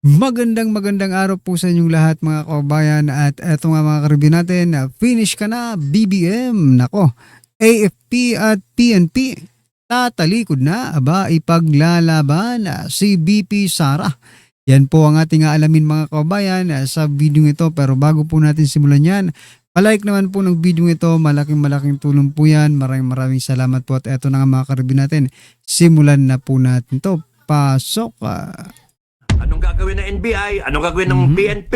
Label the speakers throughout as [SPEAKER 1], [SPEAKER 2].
[SPEAKER 1] Magandang araw po sa inyong lahat mga kababayan at eto nga mga karibin natin na finish ka na BBM. Nako, AFP at PNP. Tatalikod na aba ipaglalaban si BP Sara. Yan po ang ating aalamin mga kababayan sa video ito pero bago po natin simulan yan, palike naman po ng video ito, malaking tulong po yan. Maraming salamat po at eto na nga mga karibin natin, simulan na po natin to. Pasok!
[SPEAKER 2] Anong gagawin ng NBI? Anong gagawin ng PNP?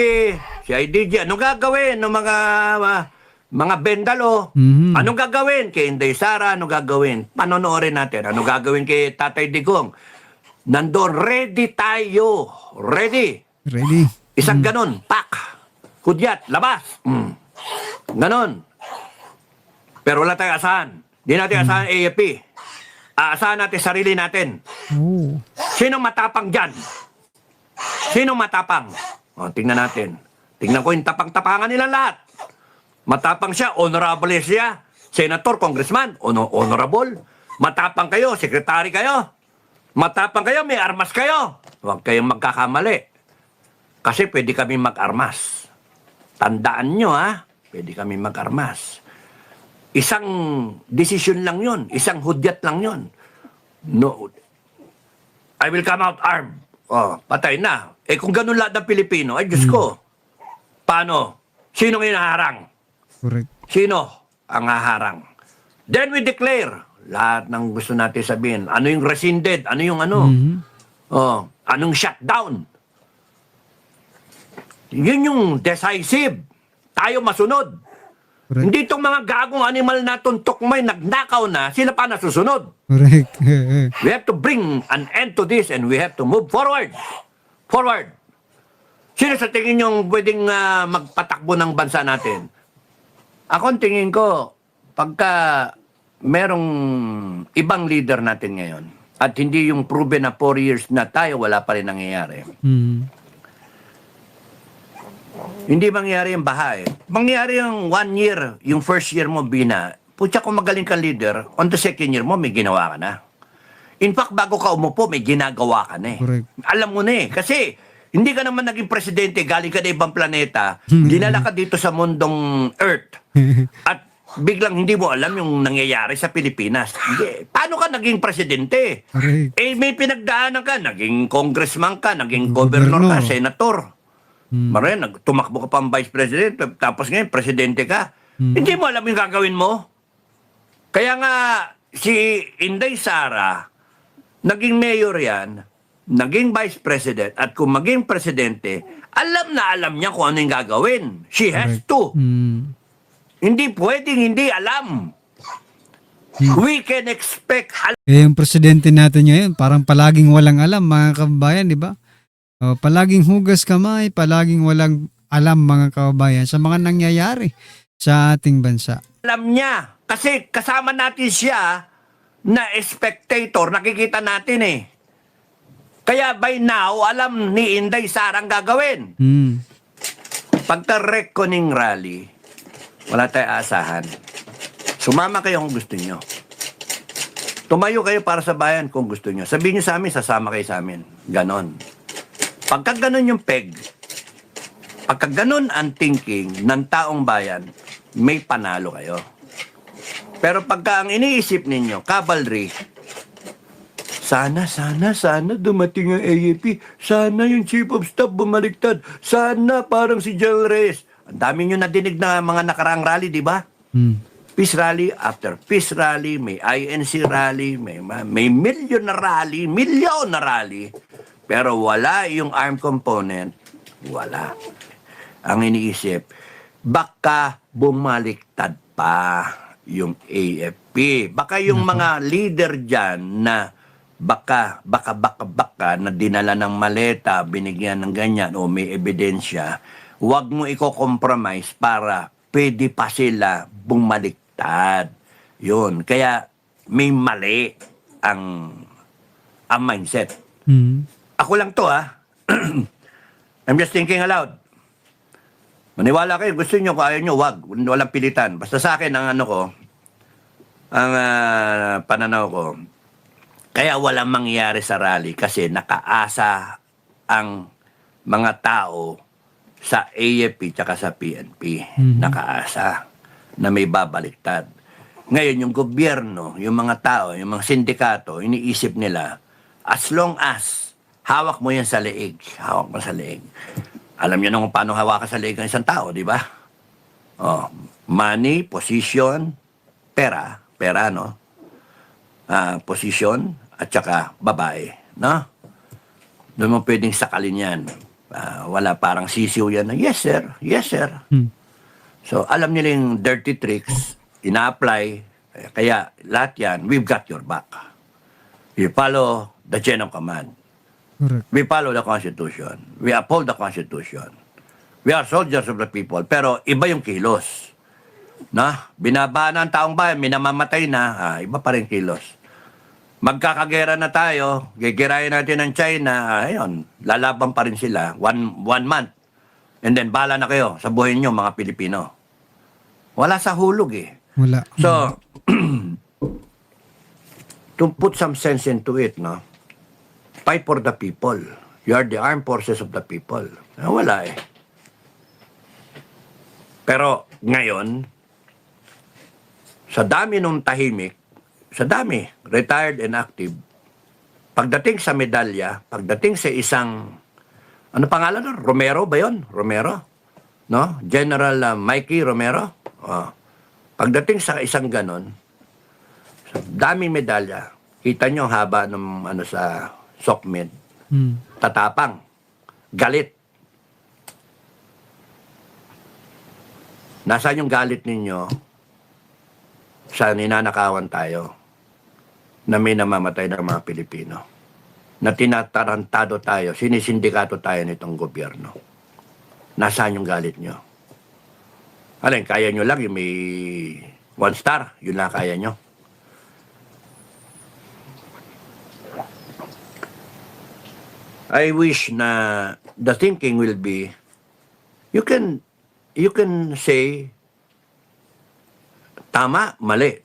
[SPEAKER 2] Si IDG? Anong gagawin ng mga bendalo? Anong gagawin kay Inday Sara? Anong gagawin? Panonoorin natin. Anong gagawin kay Tatay Digong? Nandun, ready tayo. Ready.
[SPEAKER 1] Ready?
[SPEAKER 2] Isang ganon, pak. Hudyat, labas. Ganon. Pero wala tayong asahan. Di natin asahan AFP. Aasahan natin sarili natin.
[SPEAKER 1] Oh.
[SPEAKER 2] Sino matapang dyan? Sino matapang? O, tingnan natin. Tingnan ko yung tapang-tapangan nila lahat. Matapang siya, honorable siya. Senator, congressman, honorable. Matapang kayo, sekretary kayo. Matapang kayo, may armas kayo. Huwag kayong magkakamali. Kasi pwede kami mag-armas. Tandaan nyo, ha? Pwede kami mag-armas. Isang desisyon lang yun. Isang hudyat lang yun. No, I will come out armed. Oh, patay na. Eh kung ganun lahat ng Pilipino, ay Diyos ko. Paano? Sino ang hinaharang?
[SPEAKER 1] Correct.
[SPEAKER 2] Sino ang haharang? Then we declare lahat ng gusto natin sabihin. Ano yung rescinded? Ano yung ano? Oh, anong shutdown? Yun yung decisive. Tayo masunod.
[SPEAKER 1] Correct.
[SPEAKER 2] Hindi itong mga gagong animal na tuntok may nagnakaw na, sila pa nasusunod.
[SPEAKER 1] Correct.
[SPEAKER 2] We have to bring an end to this and we have to move forward. Forward. Sino sa tingin nyo pwedeng magpatakbo ng bansa natin? Ako ang tingin ko, pagka merong ibang leader natin ngayon, at hindi yung proven na 4 years na tayo, wala pa rin nangyayari. Hindi mangyari yung baha eh. Mangyari yung 1 year, yung first year mo bina. Putya kung magaling ka leader, on the second year mo, may ginawa ka na. In fact, bago ka umupo, may ginagawa ka na eh.
[SPEAKER 1] Correct.
[SPEAKER 2] Alam mo na eh. Kasi, hindi ka naman naging presidente, galing ka na ibang planeta, dinala ka dito sa mundong Earth. At biglang hindi mo alam yung nangyayari sa Pilipinas. Hindi. Paano ka naging presidente?
[SPEAKER 1] Correct.
[SPEAKER 2] Eh, may pinagdaanan ka. Naging congressman ka, naging governor ka, senator. Maray, tumakbo ka pa ang vice president, tapos ngayon, presidente ka. Hindi mo alam yung gagawin mo. Kaya nga, si Inday Sara, naging mayor yan, naging vice president, at kung maging presidente, alam na alam niya kung ano yung gagawin. She has to. Hindi pwedeng hindi alam. We can expect
[SPEAKER 1] Yung presidente natin ngayon, parang palaging walang alam mga kababayan, di ba? Palaging hugas kamay, palaging walang alam mga kababayan sa mga nangyayari sa ating bansa.
[SPEAKER 2] alam niya. Kasi kasama natin siya na spectator, nakikita natin eh. Kaya by now, alam ni Inday Sara ang gagawin. Pagka reckoning rally, wala tayong asahan. Sumama kayo kung gusto nyo. Tumayo kayo para sa bayan kung gusto nyo. Sabihin nyo sa amin, sasama kayo sa amin. Ganon. Pagka ganon yung peg, pagka ganon ang thinking ng taong bayan, may panalo kayo. Pero pagka ang iniisip ninyo, cavalry, sana dumating ang AFP. Sana yung chief of staff bumaliktad. Sana parang si General Reyes. Ang dami nyo nadinig na mga nakaraang rally, di ba? Peace rally after peace rally, may INC rally, may million na rally. Pero wala yung armed component. Wala. Ang iniisip, baka bumaliktad pa yung AFP. Baka yung mga leader dyan na baka na dinala ng maleta, binigyan ng ganyan o may ebidensya, huwag mo i-compromise para pwede pa sila bumaliktad. Yun. Kaya may mali ang mindset. Ako lang to I'm just thinking aloud. Maniwala kayo, gusto nyo, kung ayaw nyo, wag. Walang pilitan. Basta sa akin, ang pananaw ko, kaya walang mangyayari sa rally kasi nakaasa ang mga tao sa AFP tsaka sa PNP nakaasa na may babaliktad. Ngayon, yung gobyerno, yung mga tao, yung mga sindikato, iniisip nila, as long as hawak mo yan sa leeg, hawak mo sa leeg. Alam niyo na kung paano hawakan sa leeg ng isang tao, di ba? Oh, money, position, pera, no? Position, at saka babae, no? Doon mo pwedeng sakalin yan. Wala parang sisiw yan na, yes sir, yes sir. So, alam nila yung dirty tricks, ina-apply, kaya lahat yan, we've got your back. We follow the chain of command.
[SPEAKER 1] Correct.
[SPEAKER 2] We follow the Constitution. We uphold the Constitution. We are soldiers of the people. Pero iba yung kilos. Na? Binabaan ng taong bayan, minamamatay na, iba pa rin kilos. Magkakagera na tayo, gigirayin natin ng China, ayun, lalaban pa rin sila, one month. And then, bala na kayo sa buhay nyo, mga Pilipino. Wala sa hulog eh.
[SPEAKER 1] Wala.
[SPEAKER 2] So, to put some sense into it, no? Fight for the people. You are the armed forces of the people. Wala eh. Pero ngayon, sa dami nung tahimik, sa dami, retired and active, pagdating sa medalya, pagdating sa isang, ano pangalan nun? Romero ba yun? Romero? No? General Mikey Romero? Pagdating sa isang ganon, sa daming medalya, kita nyo ang haba ng ano sa SOCMED, tatapang, galit. Nasaan yung galit ninyo sa ninanakawan tayo na may namamatay ng mga Pilipino? Na tinatarantado tayo, sinisindikato tayo nitong gobyerno. Nasaan yung galit nyo? Alin, kaya nyo lang yung may 1 star, yun lang kaya nyo. I wish na the thinking will be, you can say, tama, mali,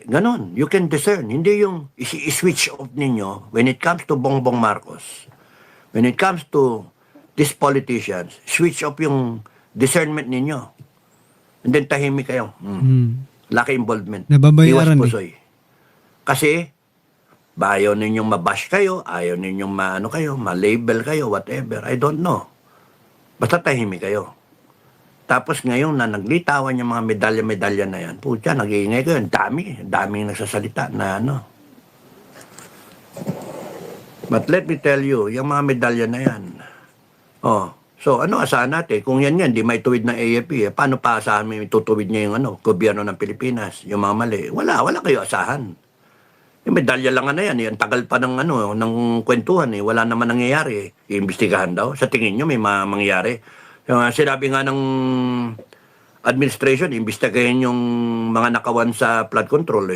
[SPEAKER 2] ganon. You can discern. Hindi yung i-switch off ninyo when it comes to Bongbong Marcos. When it comes to these politicians, switch off yung discernment ninyo. And then tahimik kayo. Laki involvement.
[SPEAKER 1] Nababayaran
[SPEAKER 2] Iwas pusoy. Kasi, ayaw ninyong mabash kayo, ayaw ninyong maano kayo, ma-label kayo, whatever. I don't know. Basta tahimik kayo. Tapos ngayon na naglitawan yung mga medalya-medalya na yan, putya, nag-iingay kayo. Daming nagsasalita na ano. But let me tell you, yung mga medalya na yan, so ano asahan natin? Kung yan di may tuwid ng AFP, paano pa asahan may tutuwid niya yung gobyerno ng Pilipinas, yung mga mali? Wala kayo asahan. Yung medalya lang na yan, yung tagal pa ng ng kwentuhan wala naman nangyayari. Iimbestigahan daw. Sa tingin nyo may mangyayari. Sinabi nga ng administration, imbestigahin yung mga nakawan sa flood control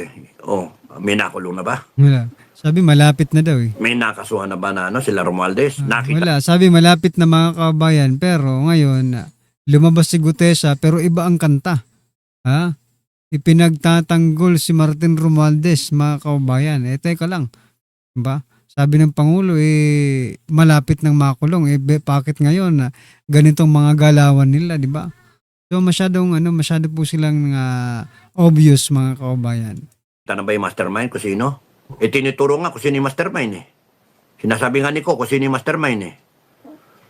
[SPEAKER 2] may nakulong na ba?
[SPEAKER 1] Wala. Sabi malapit na daw eh.
[SPEAKER 2] May nakasuhan na ba na sila Romualdez? Nakita.
[SPEAKER 1] Wala. Sabi malapit na mga kabayan. Pero ngayon, lumabas si Gutesa pero iba ang kanta. Ha? Ipinagtatanggol si Martin Romualdez, mga kabayan. Teka lang. Diba? Sabi ng Pangulo, malapit ng makulong. Bakit ngayon, ganitong mga galawan nila, di ba? So, masyado po silang obvious, mga kabayan.
[SPEAKER 2] Tanong ba yung mastermind kung sino? Tinituro nga kung sino yung mastermind Sinasabi nga ni ko kung sino yung mastermind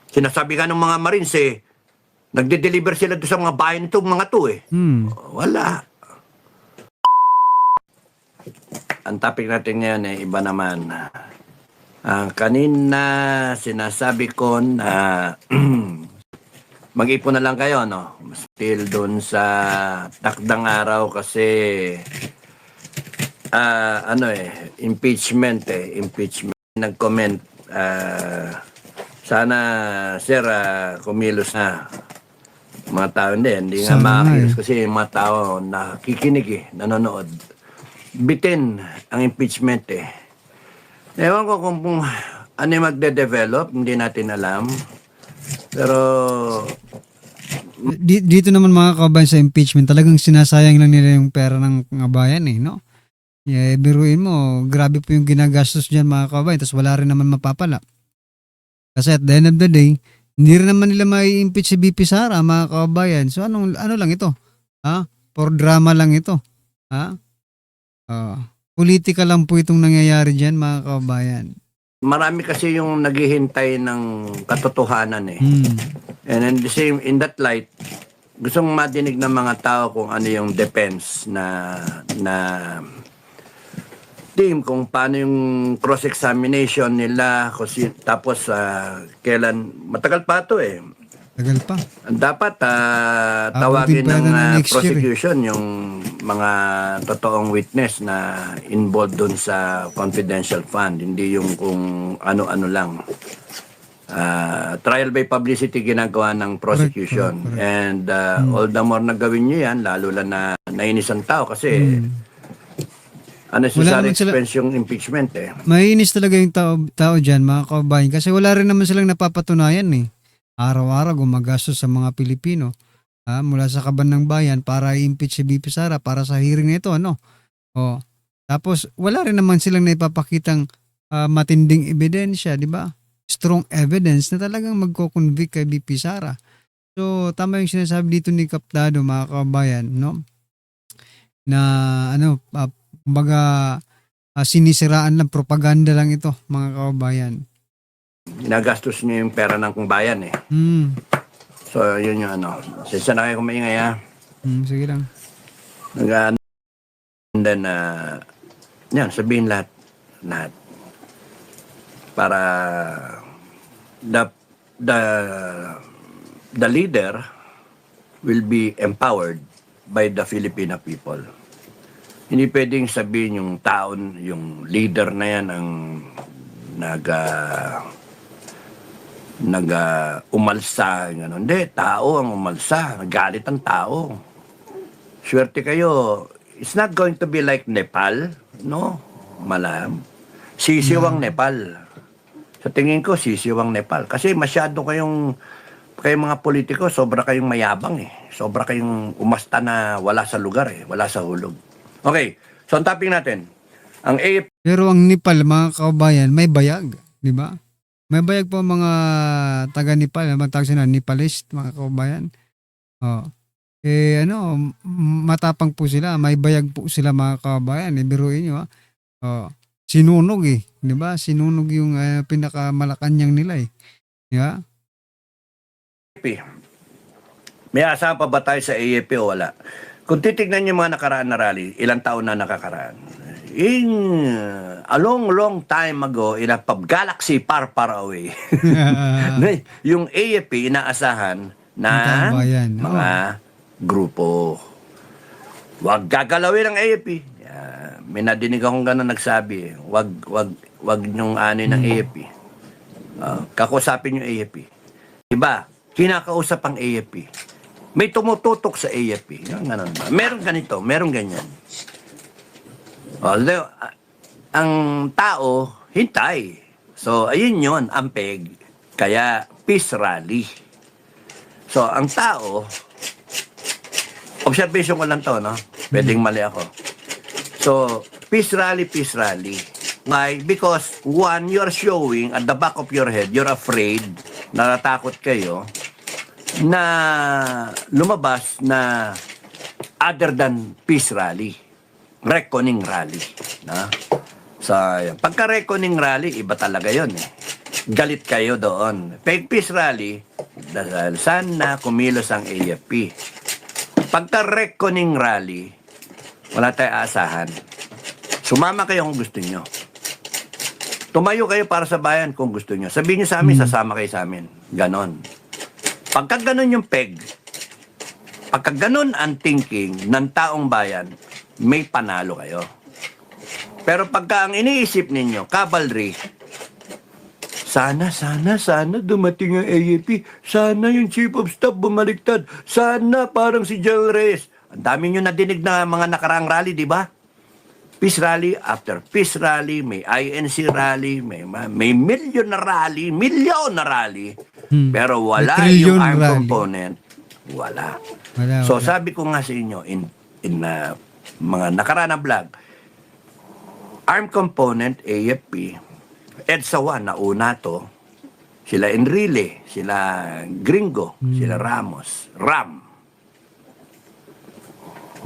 [SPEAKER 2] Sinasabi nga ng mga Marines nagde-deliver sila doon sa mga bayan nito, mga to Wala. Ang topic natin ngayon iba naman. Kanina sinasabi ko na mag-ipon na lang kayo, no? Still doon sa takdang araw kasi impeachment impeachment. Nag-comment sana sir kumilos na mga tao hindi nga makilos kasi yung mga tao nakikinig nanonood. Bitin ang impeachment Ewan ko kung ano yung magde-develop, hindi natin alam. Pero
[SPEAKER 1] dito naman mga kabayan sa impeachment, talagang sinasayang lang nila yung pera ng mga bayan no? Biruin mo, grabe po yung ginagastos dyan mga kabayan, tapos wala rin naman mapapala. Kasi at the end of the day, hindi rin naman nila mai-impeach si BP Sara, mga kababayan. So ano lang ito? Ha? For drama lang ito. Ha? Oh. Politika lang po itong nangyayari diyan, mga kababayan.
[SPEAKER 2] Marami kasi yung naghihintay ng katotohanan eh. And in that light, gustong madinig ng mga tao kung ano yung defense na team, kung paano yung cross-examination nila, tapos kailan, matagal pa ito eh.
[SPEAKER 1] Tagal pa.
[SPEAKER 2] Dapat
[SPEAKER 1] Abutin
[SPEAKER 2] tawagin
[SPEAKER 1] pa
[SPEAKER 2] ng
[SPEAKER 1] na next year,
[SPEAKER 2] prosecution yung mga totoong witness na involved dun sa confidential fund, hindi yung kung ano-ano lang. Trial by publicity ginagawa ng prosecution.
[SPEAKER 1] Correct.
[SPEAKER 2] And all the more na gawin nyo yan, lalo lang na nainis ang tao kasi unnecessary
[SPEAKER 1] naman sila-
[SPEAKER 2] expense yung impeachment eh.
[SPEAKER 1] Mainis talaga yung tao dyan, mga kababayan. Kasi wala rin naman silang napapatunayan eh. Araw-araw gumagastos sa mga Pilipino. Mula sa kaban ng bayan para i-impeach si BP Sara para sa hearing na ito, ano? O, tapos wala rin naman silang naipapakitang matinding ebidensya, di ba? Strong evidence na talagang magko-convict kay BP Sara. So, tama yung sinasabi dito ni Kaptado, mga kababayan, no? Na kumbaga sinisiraan lang, propaganda lang ito, mga kababayan.
[SPEAKER 2] Ginagastos nyo yung pera ng bayan eh. So, yun yung ano. Sisa na kayo kumaingay ha.
[SPEAKER 1] Sige lang.
[SPEAKER 2] And then, yan, sabihin lahat. Para the leader will be empowered by the Filipino people. Hindi pwedeng sabihin yung taon, yung leader na yan ang umalsa, gano'n. Hindi, tao ang umalsa. Galit ang tao. Swerte kayo. It's not going to be like Nepal, no? Malam. Sisiwang Nepal. Sa tingin ko, sisiwang Nepal. Kasi masyado kayong mga politiko, sobra kayong mayabang eh. Sobra kayong umasta na wala sa lugar eh. Wala sa hulog. Okay, so ang topic natin. Ang AFP.
[SPEAKER 1] Pero ang Nepal, mga kababayan, may bayag, di ba? May bayag po mga taga Nepal, matawag sila Nepalist, mga kababayan. Matapang po sila, may bayag po sila, mga kababayan. Biruin nyo, sinunog eh, di ba? Sinunog yung pinakamalakanyang nila eh. Di ba?
[SPEAKER 2] May asahan pa ba tayo sa AFP o wala? Kung titignan niyo mga nakaraan na rally, ilang taon na nakakaraan? In a long time ago, in a galaxy far away, yung AFP inaasahan na
[SPEAKER 1] Tabayan,
[SPEAKER 2] mga grupo. Huwag gagalawin ang AFP. May nadinig akong gano'n nagsabi. Huwag niyong anin ng AFP. Kakusapin yung AFP. Diba? Kinakausap ang AFP. May tumututok sa AFP. Ganun ba? Meron ganito, meron ganyan. Although, ang tao, hintay. So, ayun yun, ang peg. Kaya, peace rally. So, ang tao, observation ko lang to, no? Pwedeng mali ako. So, peace rally. Why? Because, one, you're showing at the back of your head, you're afraid, natatakot kayo, na lumabas na other than peace rally. Reckoning rally. Na? So, pagka-reckoning rally, iba talaga yon eh. Galit kayo doon. Fake peace rally, dahil sana kumilos ang AFP. Pagka-reckoning rally, wala tayong asahan. Sumama kayo kung gusto nyo. Tumayo kayo para sa bayan kung gusto nyo. Sabihin nyo sa amin, sasama kayo sa amin. Ganon. Pagka ganon yung peg, pagka ganon ang thinking ng taong bayan, may panalo kayo. Pero pagka ang iniisip ninyo, cavalry, sana dumating ang AFP. Sana yung Chief of Staff bumaliktad. Sana parang si General Reyes. Ang dami nyo nadinig na mga nakaraang rally, di ba? Peace rally after peace rally, may INC rally, may million na rally, pero wala yung armed component. Wala. So sabi ko nga sa inyo, in mga nakaraan na vlog, armed component, AFP, EDSA 1, nauna to, sila Enrile, sila Gringo, sila Ramos, Ram.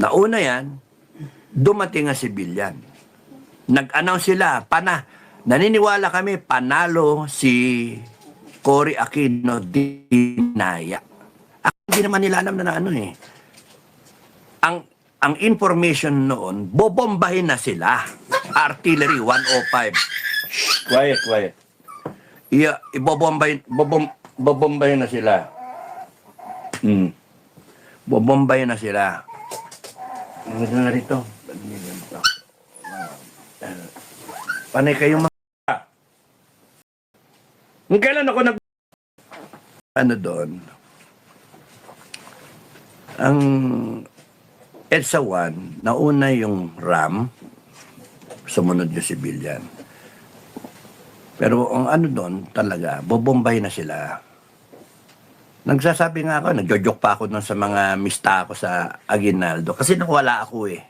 [SPEAKER 2] Nauna yan, dumating ang civilian. Nag-announce sila, naniniwala kami, panalo si Cory Aquino Dinaya. Hindi naman nila alam na ano eh. Ang information noon, bobombahin na sila. Artillery 105. Quiet. Bobombahin na sila. Bobombahin na sila. Ano na rito? Panay kayong Kung kailan ako doon, ang EDSA 1, nauna yung RAM, sumunod yung civilian. Pero ang ano doon, talaga, bobombay na sila. Nagsasabi nga ako, nagjo-joke pa ako doon sa mga mista ko sa Aguinaldo. Kasi nawala ako eh.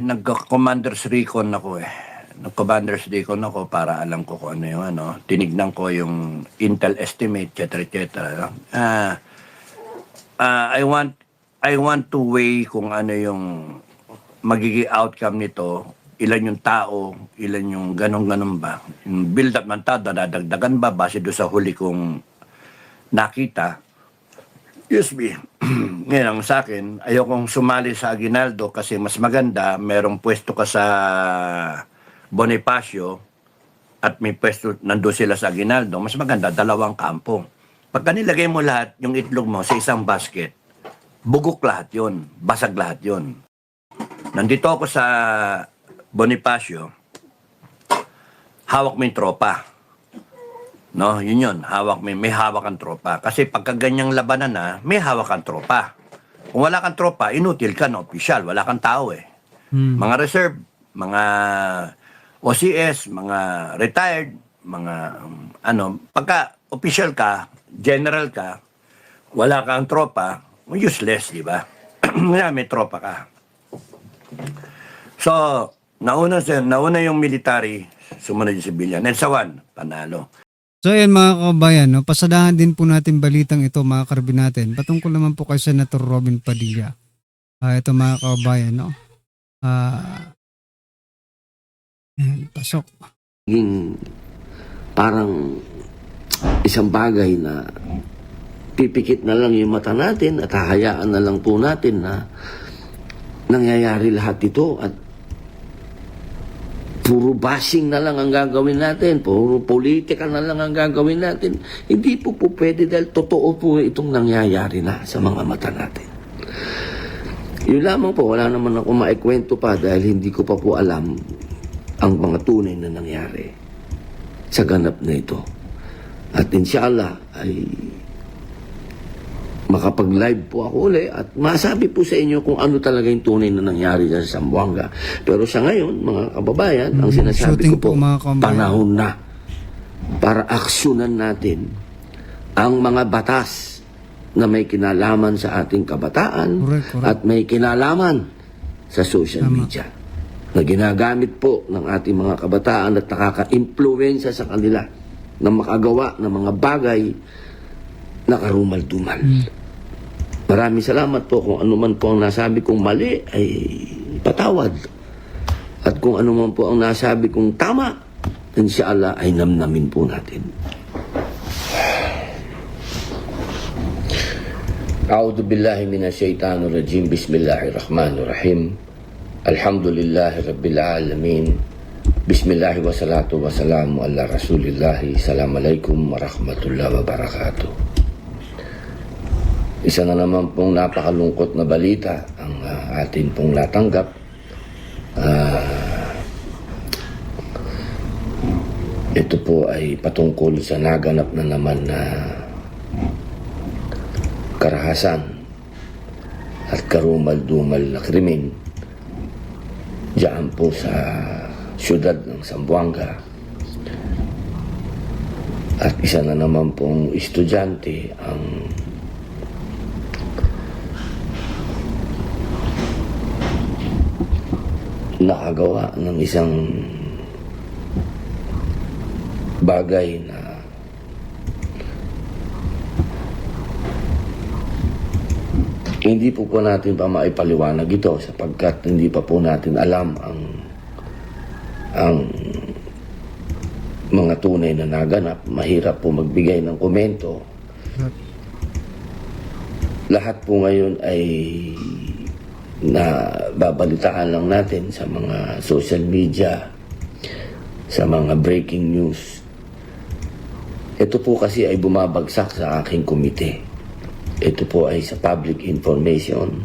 [SPEAKER 2] Nag-commander's recon ako eh. Nag-commander's recon ako para alam ko kung ano yung ano. Tinignan ko yung intel estimate, etc. I want to weigh kung ano yung magiging outcome nito. Ilan yung tao, ilan yung ganun ba. Yung build-up ng tao, dadagdagan ba base doon sa huli kong nakita. Excuse me. Ngayon ang sa akin, ayokong sumali sa Aguinaldo kasi mas maganda, merong pwesto ka sa Bonifacio at may pwesto nandun sila sa Aguinaldo, mas maganda, dalawang kampo. Pagka nilagay mo lahat, yung itlog mo sa isang basket, bugok lahat yon, basag lahat yon. Nandito ako sa Bonifacio, hawak mo yung tropa. No, yun. May hawak ang tropa. Kasi pagka ganyang labanan na, may hawak ang tropa. Kung wala kang tropa, inutil ka na opisyal. Wala kang tao eh. Mga reserve, mga OCS, mga retired, mga pagka opisyal ka, general ka, wala kang tropa, useless, di ba? May tropa ka. So, nauna yung military, sumunod yung civilian. And sa panalo.
[SPEAKER 1] So ayan mga kabayan, no, pasadahan din po natin balitang ito mga karabin natin. Patungkol naman po kay Senator Robin Padilla. Ito mga kabayan, no. Pasok.
[SPEAKER 3] Parang isang bagay na pipikit na lang yung mata natin at hahayaan na lang po natin na nangyayari lahat ito at puro bashing na lang ang gagawin natin, puro politika na lang ang gagawin natin. Hindi po pwede dahil totoo po itong nangyayari na sa mga mata natin. Yun lamang po, wala naman ako maikwento pa dahil hindi ko pa po alam ang mga tunay na nangyari sa ganap na ito. At inshallah ay makapag-live po ako ulit at masabi po sa inyo kung ano talaga yung tunay na nangyari sa Zamboanga. Pero sa ngayon, mga kababayan, ang sinasabi ko po, panahon na para aksyonan natin ang mga batas na may kinalaman sa ating kabataan correct. At may kinalaman sa social media na ginagamit po ng ating mga kabataan at nakaka-impluwensya sa kanila na makagawa ng mga bagay na karumal-dumal. Maraming salamat po kung ano man po ang nasabi kong mali ay patawad. At kung ano man po ang nasabi kong tama, inshallah ay namnamin po natin. A'udhu billahi minasyaitanir rajim. Bismillahirrahmanirrahim. Alhamdulillahi rabbil alamin. Bismillahi wassalatu wassalamu ala rasulillahi. Assalamualaikum warahmatullahi wabarakatuh. Isa na naman pong napakalungkot na balita ang atin pong natanggap. Ito po ay patungkol sa naganap na naman na karahasan at karumal-dumal na krimen diyan po sa siyudad ng Zamboanga. At isa na naman pong estudyante ang nakagawa ng isang bagay na hindi po natin pa maipaliwanag ito sapagkat hindi pa po natin alam ang mga tunay na naganap. Mahirap po magbigay ng komento. Lahat po ngayon ay nababalitaan lang natin sa mga social media, sa mga breaking news. Ito po kasi ay bumabagsak sa aking komite. Ito po ay sa public information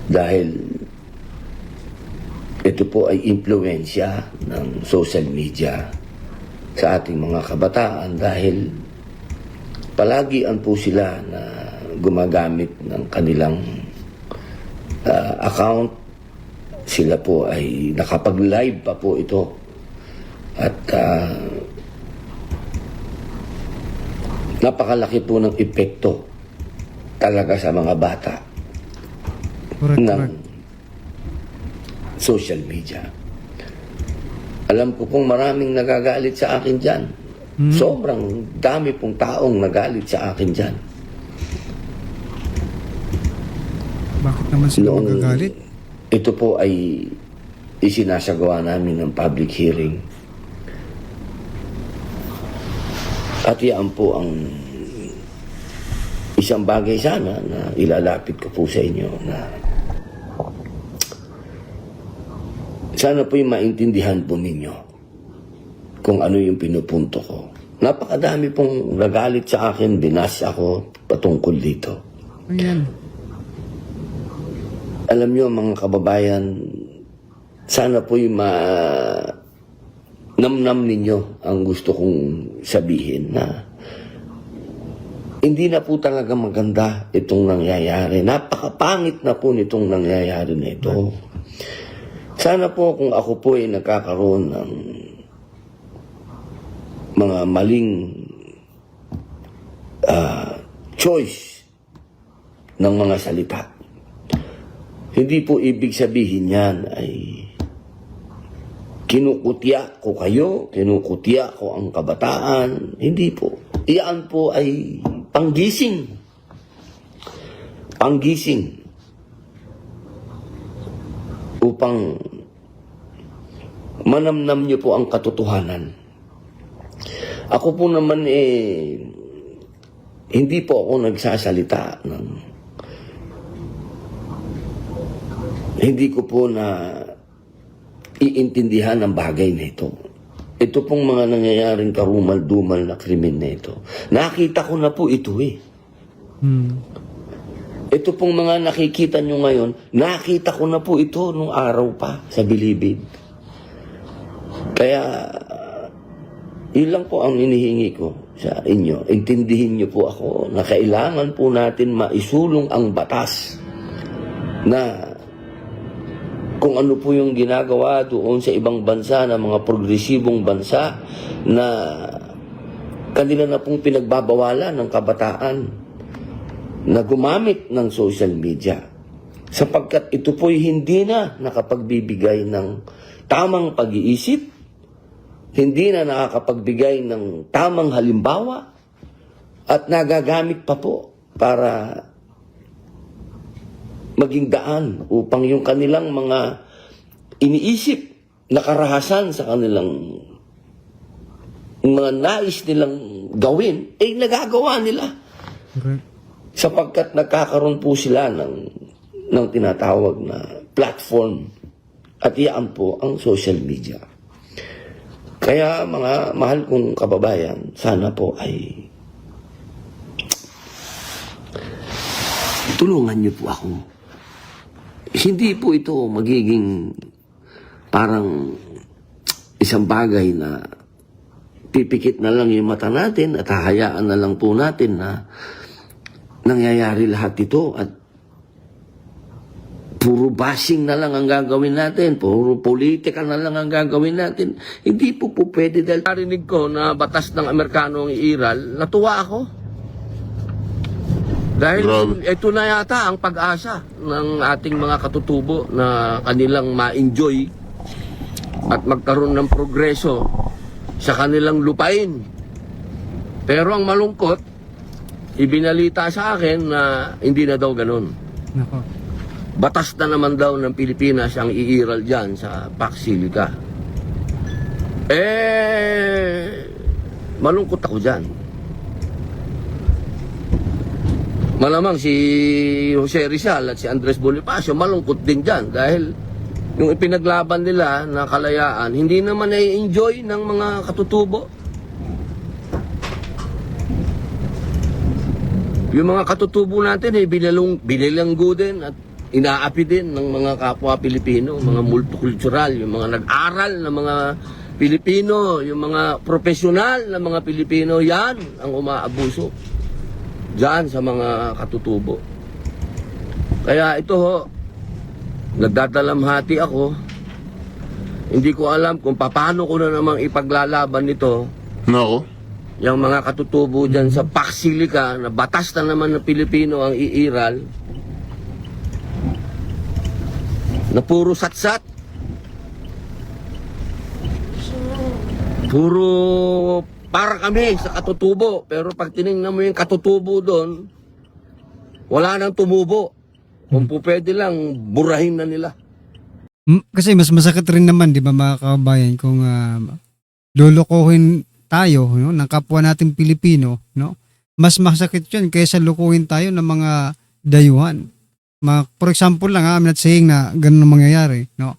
[SPEAKER 3] dahil ito po ay impluwensya ng social media sa ating mga kabataan dahil palagian po sila na gumagamit ng kanilang account. Sila po ay nakapag-live pa po ito at napakalaki po ng epekto talaga sa mga bata ng social media. Alam ko pong maraming nagagalit sa akin dyan. Sobrang dami pong taong nagalit sa akin dyan.
[SPEAKER 1] Bakit naman sila magagalit?
[SPEAKER 3] Ito po ay isinasagawa namin ng public hearing. At yan po ang isang bagay sana na ilalapit ko po sa inyo na sana po yung maintindihan po ninyo kung ano yung pinupunto ko. Napakadami pong nagalit sa akin, binas ako patungkol dito.
[SPEAKER 1] Ayan.
[SPEAKER 3] Alam nyo mga kababayan, sana po yung namnam ninyo ang gusto kong sabihin na hindi na po talaga maganda itong nangyayari. Napakapangit na po nitong nangyayari na ito. Sana po kung ako po ay nagkakaroon ng mga maling choice ng mga salita, hindi po ibig sabihin yan ay kinukutya ko kayo, kinukutya ko ang kabataan. Hindi po. Iyan po ay panggising. Panggising. Upang manamnam niyo po ang katotohanan. Ako po naman hindi po ako nagsasalita ng hindi ko po na iintindihan ang bagay na ito. Ito pong mga nangyayaring karumal-dumal na krimen na ito. Nakita ko na po ito Ito pong mga nakikita nyo ngayon, nakita ko na po ito nung araw pa sa Bilibid. Kaya, yun lang po ang inihingi ko sa inyo. Intindihin nyo po ako na kailangan po natin maisulong ang batas na kung ano po yung ginagawa doon sa ibang bansa na mga progresibong bansa na kanila na pong pinagbabawalan ng kabataan na gumamit ng social media sapagkat ito po'y hindi na nakapagbibigay ng tamang pag-iisip, hindi na nakakapagbigay ng tamang halimbawa at nagagamit pa po para maging daan upang yung kanilang mga iniisip na karahasan sa kanilang mga nais nilang gawin, nagagawa nila.
[SPEAKER 1] Correct.
[SPEAKER 3] Sapagkat nagkakaroon po sila ng tinatawag na platform at iyan po ang social media. Kaya mga mahal kong kababayan, sana po ay tulungan niyo po ako. Hindi po ito magiging parang isang bagay na pipikit na lang yung mata natin at hahayaan na lang po natin na nangyayari lahat ito at puro bashing na lang ang gagawin natin, puro politika na lang ang gagawin natin. Hindi po pwede dahil narinig ko na batas ng Amerikano ang iiral, natuwa ako. Dahil ito na yata ang pag-asa ng ating mga katutubo na kanilang ma-enjoy at magkaroon ng progreso sa kanilang lupain. Pero ang malungkot, ibinalita sa akin na hindi na daw ganun.
[SPEAKER 1] Nako.
[SPEAKER 3] Batas na naman daw ng Pilipinas ang iiral dyan sa Pax Silica. Malungkot ako dyan. Malamang si Jose Rizal at si Andres Bonifacio malungkot din dyan dahil yung ipinaglaban nila na kalayaan hindi naman na-enjoy ng mga katutubo. Yung mga katutubo natin binilanggo din at inaapi din ng mga kapwa Pilipino, mga multicultural, yung mga nag-aral na mga Pilipino, yung mga profesional na mga Pilipino, yan ang umaabuso dyan sa mga katutubo. Kaya ito ho, nagdadalamhati ako. Hindi ko alam kung paano ko na namang ipaglalaban nito.
[SPEAKER 4] Nako.
[SPEAKER 3] Yung mga katutubo dyan sa Pax Silica na batas na naman ng Pilipino ang iiral na puro satsat, puro para kami sa katutubo, pero pag tinignan mo yung katutubo doon, wala nang tumubo. Kung po pwede lang, burahin na nila.
[SPEAKER 1] Kasi mas masakit rin naman, di ba mga kabayan, kung lulukuhin tayo, no, ng kapwa nating Pilipino, no? Mas masakit 'yun kaysa lukuhin tayo ng mga dayuhan. For example lang, I'm not saying na ganun ang mangyayari, no?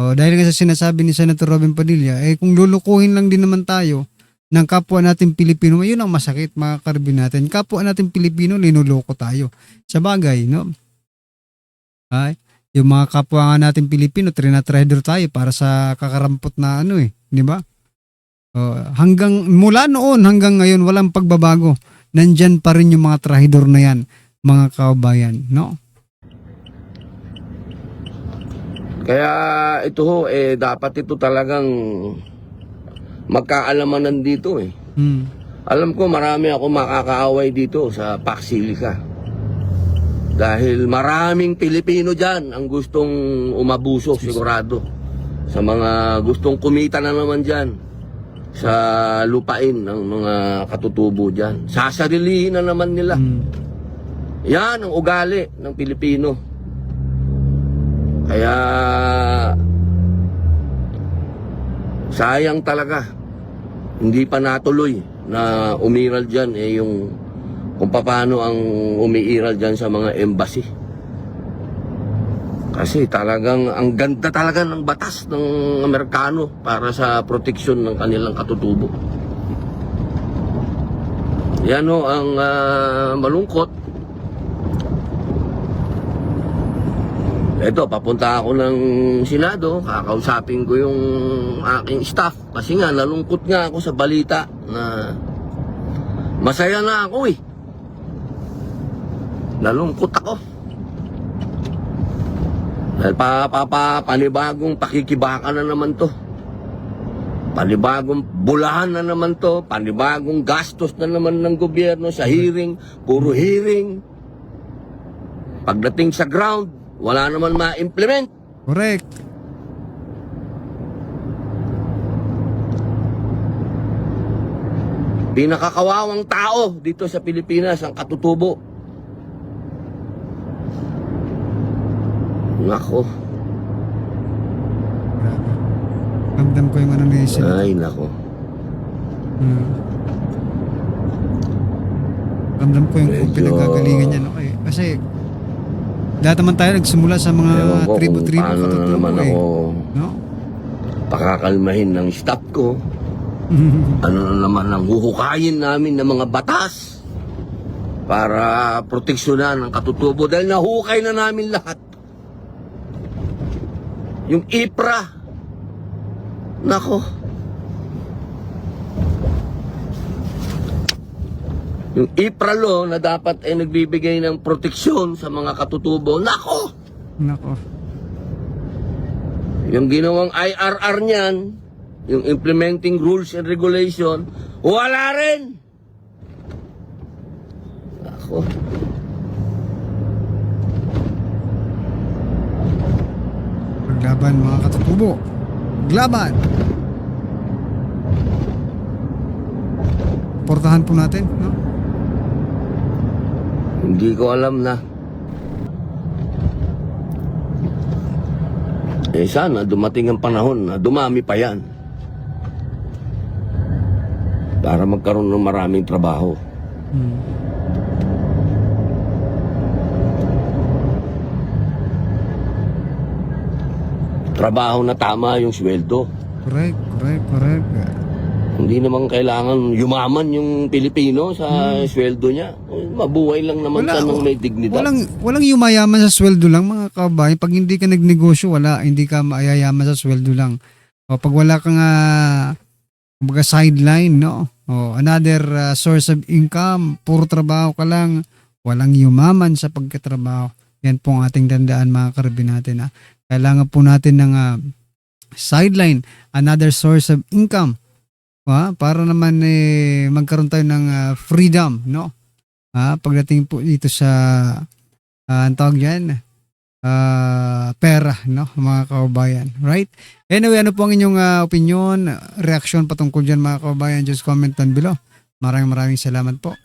[SPEAKER 1] O, dahil nga sa sinasabi ni Senator Robin Padilla, kung lulukuhin lang din naman tayo ng kapwa nating Pilipino, yun ang masakit, mga karbin natin. Kapwa nating Pilipino, linuloko tayo. Sa bagay, no? Ay, yung mga kapwa nga nating Pilipino, trinatrader tayo para sa kakarampot na di ba? Hanggang mula noon hanggang ngayon walang pagbabago. Nandyan pa rin yung mga trahidor na yan, mga kabayan, no?
[SPEAKER 3] Kaya ito ho, dapat ito talagang magkaalamanan dito Alam ko marami ako makakaaway dito sa Pax Silica. Dahil maraming Pilipino dyan ang gustong umabuso sigurado. Sa mga gustong kumita na naman dyan sa lupain ng mga katutubo dyan. Sasarilihin na naman nila. Yan ang ugali ng Pilipino. Kaya sayang talaga. Hindi pa natuloy na umiral dyan yung kung paano ang umiiral dyan sa mga embassy. Kasi talagang ang ganda talaga ng batas ng Amerikano para sa proteksyon ng kanilang katutubo. Yan o ang malungkot. Eto, papunta ako ng Senado, kakausapin ko yung aking staff. Kasi nga, nalungkot nga ako sa balita na masaya na ako Nalungkot ako. Dahil panibagong pakikibaka na naman to. Panibagong bulahan na naman to. Panibagong gastos na naman ng gobyerno sa hearing. Puro hearing. Pagdating sa ground, wala naman ma-implement.
[SPEAKER 1] Correct.
[SPEAKER 3] Pinakakawawang tao dito sa Pilipinas ang katutubo. Nako.
[SPEAKER 1] Ramdam ko yung ni Senator.
[SPEAKER 3] Ay, nako.
[SPEAKER 1] Ramdam ko yung
[SPEAKER 3] Medyo
[SPEAKER 1] pinagagalingan niya, no? Kasi lahat naman tayo nagsimula sa mga
[SPEAKER 3] Ewan ko
[SPEAKER 1] tribo-tribo
[SPEAKER 3] kung paano na
[SPEAKER 1] katutubo,
[SPEAKER 3] naman ako
[SPEAKER 1] no?
[SPEAKER 3] pakakalmahin ng staff ko. Ano na naman ang huhukayin namin ng mga batas para proteksyonan ang katutubo dahil nahukay na namin lahat. Yung IPRA, nako. Yung IPRA law na dapat ay nagbibigay ng proteksyon sa mga katutubo, nako.
[SPEAKER 1] Nako.
[SPEAKER 3] Yung ginawang IRR niyan, yung implementing rules and regulation, wala rin. Nako.
[SPEAKER 1] Paglaban mga katutubo. Paglaban. suportahan po natin, no?
[SPEAKER 3] Hindi ko alam na. Sana dumating ang panahon na dumami pa yan. Para magkaroon ng maraming trabaho. Trabaho na tama yung sweldo.
[SPEAKER 1] Correct.
[SPEAKER 3] Hindi naman kailangan yumaman yung Pilipino sa sweldo niya. Mabuhay lang naman siya ng may dignidad.
[SPEAKER 1] Walang yumayaman sa sweldo lang, mga kabayan. Pag hindi ka nagnegosyo, hindi ka maayayaman sa sweldo lang. O pag wala kang kumbaga sideline, no? O another source of income, puro trabaho ka lang, walang yumaman sa pagkatrabaho. Yan po ang ating tandaan, mga karabin natin. Kailangan po natin ng sideline, another source of income. Para naman magkaroon tayo ng freedom, no? Pagdating po dito sa ang tawag diyan, pera, no, mga kababayan, right? Anyway, ano po ang inyong opinion, reaction patungkol diyan, mga kababayan? Just comment down below. Maraming salamat po.